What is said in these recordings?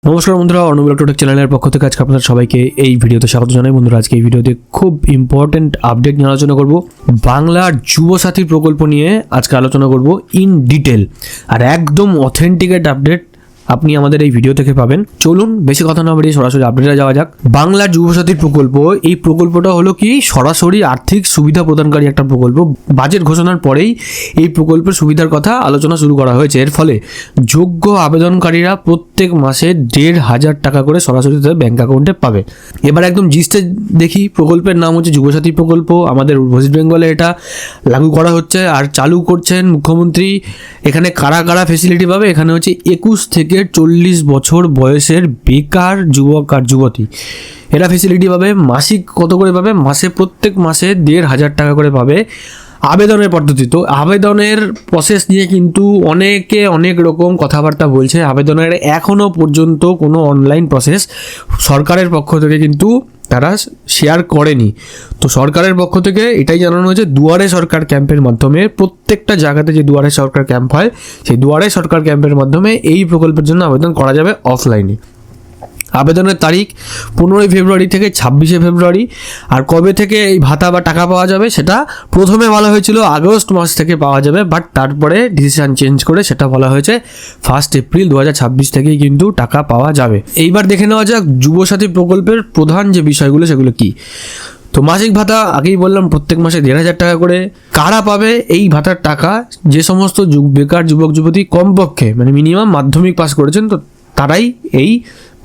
নমস্কার বন্ধুরা, অর্ণব ইলেকট্রনিক চ্যানেলের পক্ষ থেকে আজকে আপনাদের সবাইকে এই ভিডিওতে স্বাগত জানাই। বন্ধুরা, আজকে এই ভিডিওতে খুব ইম্পর্টেন্ট আপডেট নিয়ে আলোচনা করব। বাংলার যুবসাথী প্রকল্প নিয়ে আজকে আলোচনা করব ইন ডিটেল, আর একদম অথেন্টিকেট আপডেট আপনি আমাদের এই ভিডিও থেকে পাবেন। চলুন বেশি কথা না বাড়িয়ে সরাসরি আপডেটে যাওয়া যাক। বাংলার যুবসাথী প্রকল্প, এই প্রকল্পটা হলো কি সরাসরি আর্থিক সুবিধা প্রদানকারী একটা প্রকল্প। বাজেট ঘোষণার পরেই এই প্রকল্পের সুবিধার কথা আলোচনা শুরু করা হয়েছে। এর ফলে যোগ্য আবেদনকারীরা প্রত্যেক মাসে 1,500 টাকা করে সরাসরি তাদের ব্যাঙ্ক অ্যাকাউন্টে পাবে। এবার একদম জিস্টে দেখি। প্রকল্পের নাম হচ্ছে যুবসাথী প্রকল্প। আমাদের ওয়েস্ট বেঙ্গলে এটা লাগু করা হচ্ছে আর চালু করছেন মুখ্যমন্ত্রী। এখানে কারা কারা ফেসিলিটি পাবে? এখানে হচ্ছে 21 থেকে 40 বছর বয়সের বেকার যুবক আর যুবতী, এরা ফেসিলিটি পাবে। মাসিক কত করে পাবে? প্রত্যেক মাসে 1,500 টাকা করে পাবে। আবেদনের পদ্ধতি, তো আবেদনের প্রসেস নিয়ে কিন্তু অনেকে অনেক রকম কথাবার্তা বলছে। আবেদনের এখনও পর্যন্ত কোনো অনলাইন প্রসেস সরকারের পক্ষ থেকে কিন্তু তারা শেয়ার করেনি। তো সরকারের পক্ষ থেকে এটাই জানানো হয়েছে, দুয়ারে সরকার ক্যাম্পের মাধ্যমে প্রত্যেকটা জায়গাতে যে দুয়ারে সরকার ক্যাম্প হয়, সেই দুয়ারে সরকার ক্যাম্পের মাধ্যমে এই প্রকল্পের জন্য আবেদন করা যাবে অফলাইনে। আবেদনের তারিখ 15 ফেব্রুয়ারি থেকে 26 ফেব্রুয়ারি। আর কবে থেকে এই ভাতা বা টাকা পাওয়া যাবে সেটা প্রথমে বলা হয়েছিল আগস্ট মাস থেকে পাওয়া যাবে, বাট তারপরে ডিসিশন চেঞ্জ করে সেটা বলা হয়েছে 1 এপ্রিল 2026 থেকেই কিন্তু টাকা পাওয়া যাবে। এইবার দেখে নেওয়া যাক যুবসাথী প্রকল্পের প্রধান যে বিষয়গুলো সেগুলো কি। তো মাসিক ভাতা আগেই বললাম, প্রত্যেক মাসে 1,500 টাকা করে। কারা পাবে এই ভাতার টাকা? যে সমস্ত বেকার যুবক যুবতী কমপক্ষে মিনিমাম মাধ্যমিক পাস করেছেন, তো তারাই এই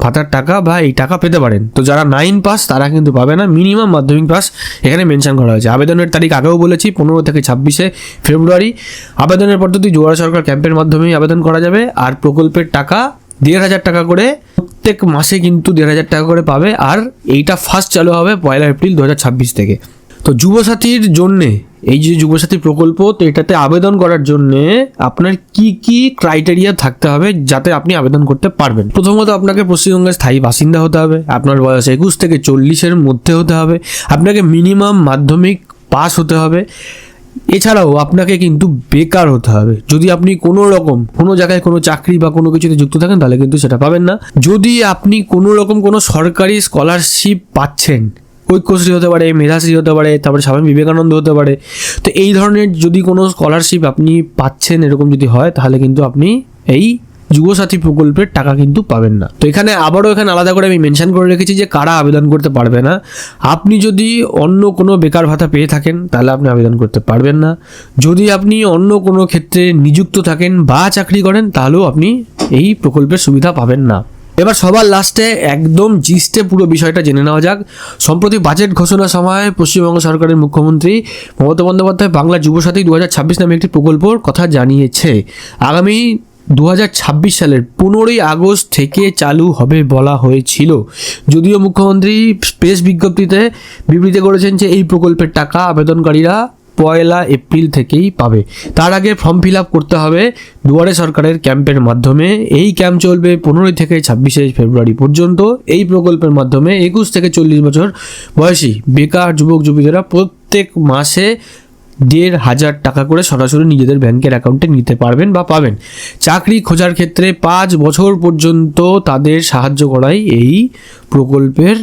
ভাতার টাকা বা এই টাকা পেতে পারেন। তো যারা 9 পাস তারা কিন্তু পাবে না, মিনিমাম মাধ্যমিক পাস এখানে মেনশন করা হয়েছে। আবেদনের তারিখ আগেও বলেছি 15 থেকে 26 ফেব্রুয়ারি। আবেদনের পদ্ধতি দুয়ারে সরকার ক্যাম্পের মাধ্যমেই আবেদন করা যাবে। আর প্রকল্পের টাকা 1,500 টাকা করে প্রত্যেক মাসে কিন্তু 1,500 টাকা করে পাবে। আর এইটা ফার্স্ট চালু হবে 1 এপ্রিল 2026 থেকে। তো যুবসাথীর জন্যে এই যে যুবসাথী প্রকল্প, তো এটাতে আবেদন করার জন্যে আপনার কি কি ক্রাইটেরিয়া থাকতে হবে যাতে আপনি আবেদন করতে পারবেন? প্রথমত আপনাকে পশ্চিমবঙ্গের স্থায়ী বাসিন্দা হতে হবে, আপনার বয়স 21 থেকে 40-এর মধ্যে হতে হবে, আপনাকে মিনিমাম মাধ্যমিক পাস হতে হবে। এছাড়াও আপনাকে কিন্তু বেকার হতে হবে। যদি আপনি কোনো জায়গায় কোনো চাকরি বা কোনো কিছুতে যুক্ত থাকেন তাহলে কিন্তু সেটা পাবেন না। যদি আপনি কোনো সরকারি স্কলারশিপ পাচ্ছেন, ঐক্যশ্রী হতে পারে, মেধাশ্রী হতে পারে, তারপরে স্বামী বিবেকানন্দ হতে পারে, তো এই ধরনের যদি কোনো স্কলারশিপ আপনি পাচ্ছেন, এরকম যদি হয় তাহলে কিন্তু আপনি এই যুবসাথী প্রকল্পের টাকা কিন্তু পাবেন না। তো এখানে আলাদা করে আমি মেনশন করে রেখেছি যে কারা আবেদন করতে পারবে না। আপনি যদি অন্য কোনো বেকার ভাতা পেয়ে থাকেন তাহলে আপনি আবেদন করতে পারবেন না। যদি আপনি অন্য কোনো ক্ষেত্রে নিযুক্ত থাকেন বা চাকরি করেন তাহলেও আপনি এই প্রকল্পের সুবিধা পাবেন না। এবার সবার লাস্টে একদম জিস্টে পুরো বিষয়টা জেনে নেওয়া যাক। সম্প্রতি বাজেট ঘোষণার সময় পশ্চিমবঙ্গ সরকারের মুখ্যমন্ত্রী মমতা বন্দ্যোপাধ্যায় বাংলা যুবসাথী 2026 নামে একটি প্রকল্পর কথা জানিয়েছে। আগামী 2026 সালের 15 আগস্ট থেকে চালু হবে বলা হয়েছিল। যদিও মুখ্যমন্ত্রী প্রেস বিজ্ঞপ্তিতে বিবৃতি করেছেন যে এই প্রকল্পের টাকা আবেদনকারীরা 1 এপ্রিল থেকেই পাবে। তার আগে ফর্ম ফিল আপ করতে হবে দুয়ারে সরকারের ক্যাম্পের মাধ্যমে। এই ক্যাম্প চলবে 15 থেকে 26 ফেব্রুয়ারি পর্যন্ত। এই প্রকল্পের মাধ্যমে 21 থেকে 40 বছর বয়সী বেকার যুবক যুবতীরা প্রত্যেক মাসে 1,500 টাকা করে সরাসরি নিজেদের ব্যাংকের অ্যাকাউন্টে নিতে পারবেন বা পাবেন। চাকরি খোঁজার ক্ষেত্রে 5 বছর পর্যন্ত তাদের সাহায্য করাই এই প্রকল্পের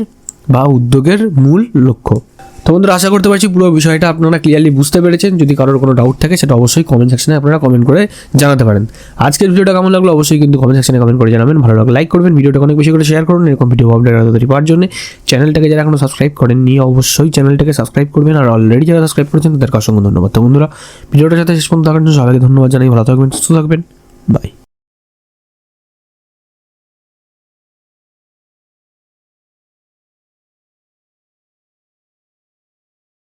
বা উদ্যোগের মূল লক্ষ্য। তো বন্ধুরা, আশা করতে পারছি পুরো বিষয়টা আপনারা ক্লিয়ারলি বুঝতে পেরেছেন। যদি কারোর কোনো ডাউট থাকে সেটা অবশ্যই কমেন্ট সেকশনে আপনারা কমেন্ট করে জানাতে পারেন। আজকের ভিডিওটা কেমন লাগলো অবশ্যই কিন্তু কমেন্ট সেকশনে কমেন্ট করে জানাবেন। ভালো লাগলে লাইক করবেন, ভিডিওটা অনেক বেশি করে শেয়ার করুন। এরকম ভিডিও আপডেট পাওয়ার জন্য চ্যানেলটাকে যারা এখনো সাবস্ক্রাইব করেননি অবশ্যই চ্যানেলটাকে সাবস্ক্রাইব করবেন। আর অলরেডি যারা সাবস্ক্রাইব করেছেন তাদেরকে অসংখ্য ধন্যবাদ। তো বন্ধুরা, ভিডিওটার সাথে শেষ পর্যন্ত থাকার জন্য সবাইকে ধন্যবাদ জানাই। ভালো থাকবেন, সুস্থ থাকবেন, বাই।